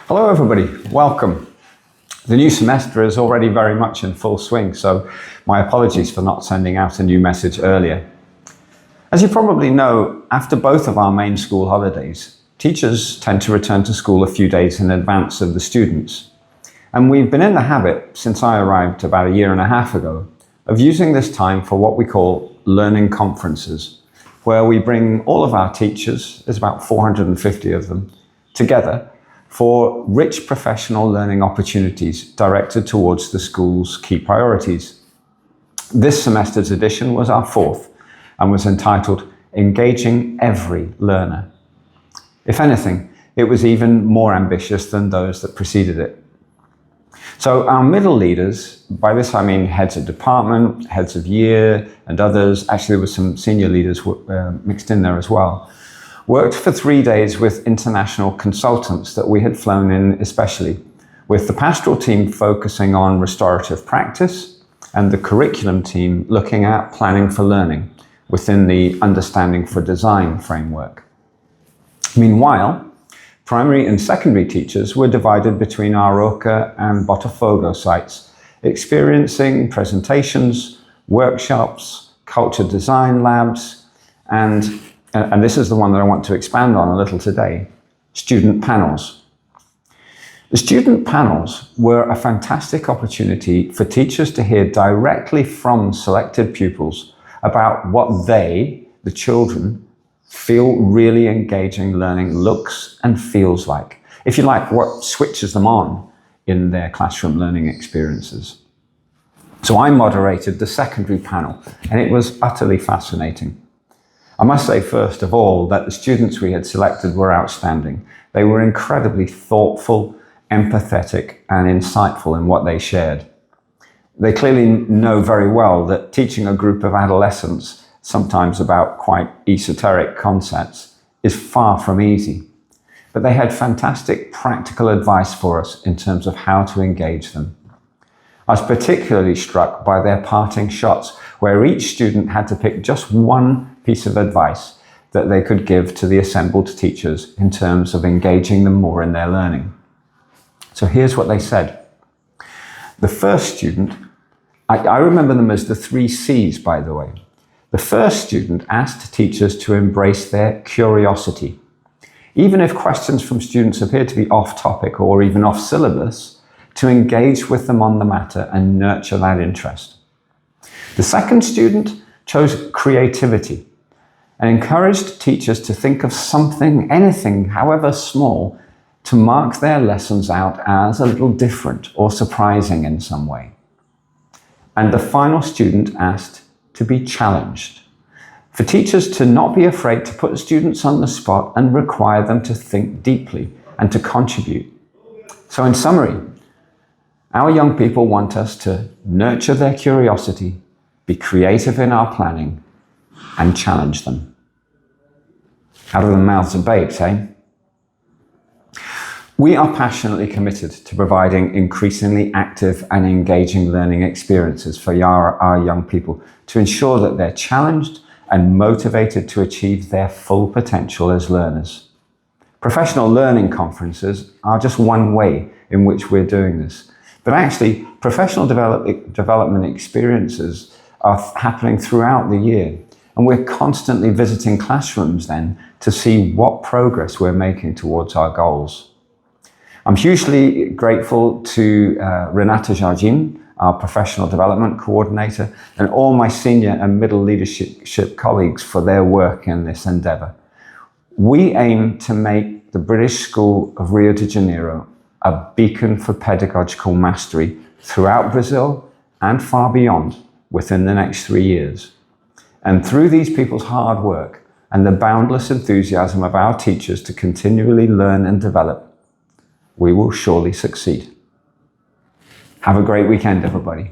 Hello everybody, welcome. The new semester is already very much in full swing, so my apologies for not sending out a new message earlier. As you probably know, after both of our main school holidays, teachers tend to return to school a few days in advance of the students. And we've been in the habit, since I arrived about a year and a half ago, of using this time for what we call learning conferences, where we bring all of our teachers, there's about 450 of them, together for rich professional learning opportunities directed towards the school's key priorities. This semester's edition was our fourth and was entitled Engaging Every Learner. If anything, it was even more ambitious than those that preceded it. So our middle leaders, by this I mean heads of department, heads of year and others, actually there were some senior leaders mixed in there as well, worked for 3 days with international consultants that we had flown in especially, with the pastoral team focusing on restorative practice and the curriculum team looking at planning for learning within the Understanding for Design framework. Meanwhile, primary and secondary teachers were divided between Aroca and Botafogo sites, experiencing presentations, workshops, culture design labs, and this is the one that I want to expand on a little today, student panels. The student panels were a fantastic opportunity for teachers to hear directly from selected pupils about what they, the children, feel really engaging learning looks and feels like. If you like, what switches them on in their classroom learning experiences. So I moderated the secondary panel, and it was utterly fascinating. I must say, first of all, that the students we had selected were outstanding. They were incredibly thoughtful, empathetic, and insightful in what they shared. They clearly know very well that teaching a group of adolescents, sometimes about quite esoteric concepts, is far from easy. But they had fantastic practical advice for us in terms of how to engage them. I was particularly struck by their parting shots, where each student had to pick just one piece of advice that they could give to the assembled teachers in terms of engaging them more in their learning. So here's what they said. The first student, I remember them as the 3 C's, by the way. The first student asked teachers to embrace their curiosity. Even if questions from students appeared to be off topic or even off syllabus, to engage with them on the matter and nurture that interest. The second student chose creativity and encouraged teachers to think of something, anything, however small, to mark their lessons out as a little different or surprising in some way. And the final student asked to be challenged, for teachers to not be afraid to put students on the spot and require them to think deeply and to contribute. So in summary, our young people want us to nurture their curiosity, be creative in our planning, and challenge them. Out of the mouths of babes, eh? We are passionately committed to providing increasingly active and engaging learning experiences for our young people to ensure that they're challenged and motivated to achieve their full potential as learners. Professional learning conferences are just one way in which we're doing this. But actually, professional development experiences are happening throughout the year. And we're constantly visiting classrooms then to see what progress we're making towards our goals. I'm hugely grateful to Renata Jardim, our professional development coordinator, and all my senior and middle leadership colleagues for their work in this endeavor. We aim to make the British School of Rio de Janeiro a beacon for pedagogical mastery throughout Brazil and far beyond within the next 3 years. And through these people's hard work and the boundless enthusiasm of our teachers to continually learn and develop, we will surely succeed. Have a great weekend, everybody.